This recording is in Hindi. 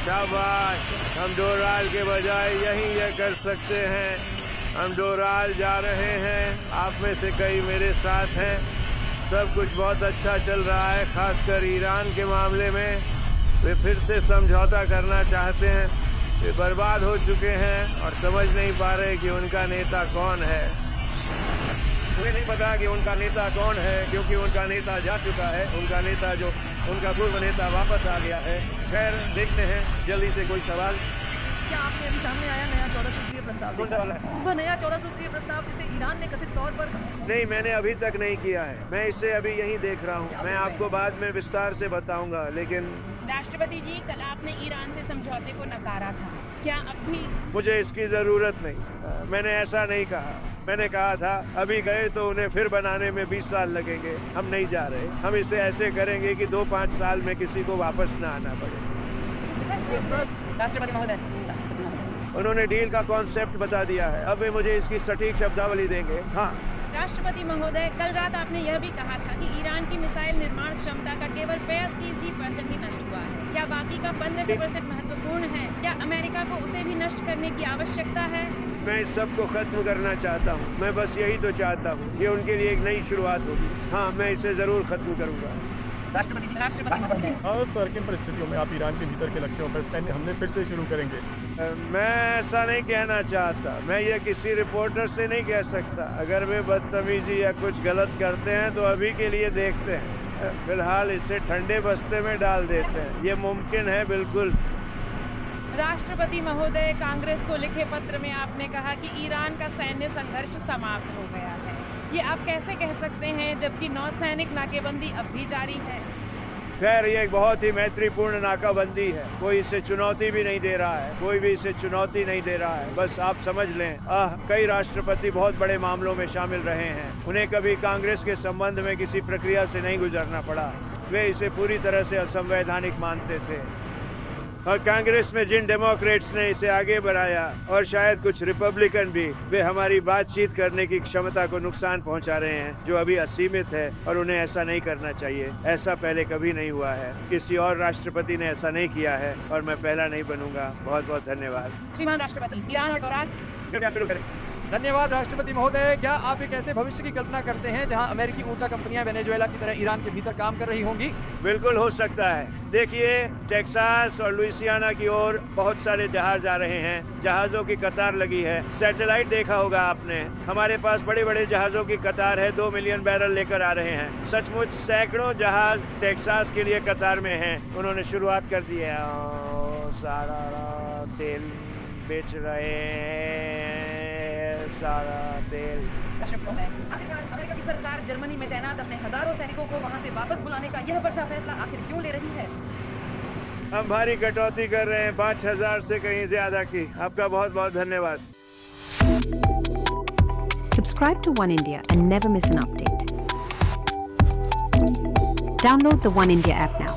शाबाश, हम डोराल के बजाय यहीं ये कर सकते हैं। हम डोराल जा रहे हैं, आप में से कई मेरे साथ हैं। सब कुछ बहुत अच्छा चल रहा है, खासकर ईरान के मामले में। वे फिर से समझौता करना चाहते हैं। वे बर्बाद हो चुके हैं और समझ नहीं पा रहे कि उनका नेता कौन है। उन्हें नहीं पता कि उनका नेता कौन है, क्योंकि उनका नेता जा चुका है। उनका पूर्व नेता वापस आ गया है। खैर, देखते हैं जल्दी से कोई सवाल। क्या आपने अभी सामने आया नया 14 सूत्रीय प्रस्ताव? कौन सा वाला है? वह नया 14 सूत्रीय प्रस्ताव जिसे ईरान ने कथित तौर पर नहीं, मैंने अभी तक नहीं किया है। मैं इसे अभी यहीं देख रहा हूँ। मैं आपको बाद में विस्तार से बताऊंगा, लेकिन राष्ट्रपति जी, कल आपने ईरान से समझौते को नकारा था, क्या अब भी? मुझे इसकी जरूरत नहीं। मैंने ऐसा नहीं कहा। मैंने कहा था अभी गए तो उन्हें फिर बनाने में 20 साल लगेंगे। हम नहीं जा रहे। हम इसे ऐसे करेंगे कि 2-5 साल में किसी को वापस ना आना पड़े। राष्ट्रपति महोदय, उन्होंने डील का कॉन्सेप्ट बता दिया है। अब वे मुझे इसकी सटीक शब्दावली देंगे। हाँ, राष्ट्रपति महोदय, कल रात आपने यह भी कहा था कि ईरान की मिसाइल निर्माण क्षमता का केवल 85% ही नष्ट हुआ है। क्या बाकी का 15% महत्वपूर्ण है? क्या अमेरिका को उसे भी नष्ट करने की आवश्यकता है? मैं इस सब को खत्म करना चाहता हूँ। मैं बस यही तो चाहता हूँ। ये उनके लिए एक नई शुरुआत होगी। हाँ, मैं इसे जरूर खत्म करूँगा। राष्ट्रपति हाँ सर, किन परिस्थितियों में आप ईरान के भीतर के लक्ष्यों पर सैन्य हमले फिर से शुरू करेंगे? मैं ऐसा नहीं कहना चाहता। मैं ये किसी रिपोर्टर से नहीं कह सकता। अगर वे बदतमीजी या कुछ गलत करते हैं तो अभी के लिए देखते हैं। फिलहाल इसे ठंडे बस्ते में डाल देते हैं। ये मुमकिन है, बिल्कुल। राष्ट्रपति महोदय, कांग्रेस को लिखे पत्र में आपने कहा कि ईरान का सैन्य संघर्ष समाप्त हो गया है। ये आप कैसे कह सकते हैं जबकि नौसैनिक नाकेबंदी अब भी जारी है? खैर, ये एक बहुत ही मैत्रीपूर्ण नाकाबंदी है। कोई इसे चुनौती भी नहीं दे रहा है। कोई भी इसे चुनौती नहीं दे रहा है। बस आप समझ लें, कई राष्ट्रपति बहुत बड़े मामलों में शामिल रहे हैं। उन्हें कभी कांग्रेस के संबंध में किसी प्रक्रिया से नहीं गुजरना पड़ा। वे इसे पूरी तरह से असंवैधानिक मानते थे। और कांग्रेस में जिन डेमोक्रेट्स ने इसे आगे बढ़ाया, और शायद कुछ रिपब्लिकन भी, वे हमारी बातचीत करने की क्षमता को नुकसान पहुंचा रहे हैं, जो अभी असीमित है। और उन्हें ऐसा नहीं करना चाहिए। ऐसा पहले कभी नहीं हुआ है। किसी और राष्ट्रपति ने ऐसा नहीं किया है, और मैं पहला नहीं बनूंगा। बहुत बहुत धन्यवाद। श्रीमान राष्ट्रपति, ईरान और डोराल। कृपया शुरू करें। धन्यवाद राष्ट्रपति महोदय। क्या आप एक ऐसे भविष्य की कल्पना करते हैं जहां अमेरिकी ऊर्जा कंपनियां वेनेजुएला की तरह ईरान के भीतर काम कर रही होंगी? बिल्कुल हो सकता है। देखिए, टेक्सास और लुइसियाना की ओर बहुत सारे जहाज आ रहे हैं। जहाजों की कतार लगी है। सैटेलाइट देखा होगा आपने। हमारे पास बड़े बड़े जहाजों की कतार है। 2 मिलियन बैरल लेकर आ रहे हैं। सचमुच सैकड़ों जहाज टेक्सास के लिए कतार में हैं। उन्होंने शुरुआत कर दी है। सारा तेल बेच रहे हैं। सारा तेल। आखिरकार अमेरिका की सरकार जर्मनी में तैनात अपने हजारों सैनिकों को वहां से वापस बुलाने का यह बड़ा फैसला आखिर क्यों ले रही है? हम भारी कटौती कर रहे हैं, 5000 से कहीं ज्यादा की। आपका बहुत बहुत धन्यवाद। Subscribe to One India and never miss an update. Download the One India app now.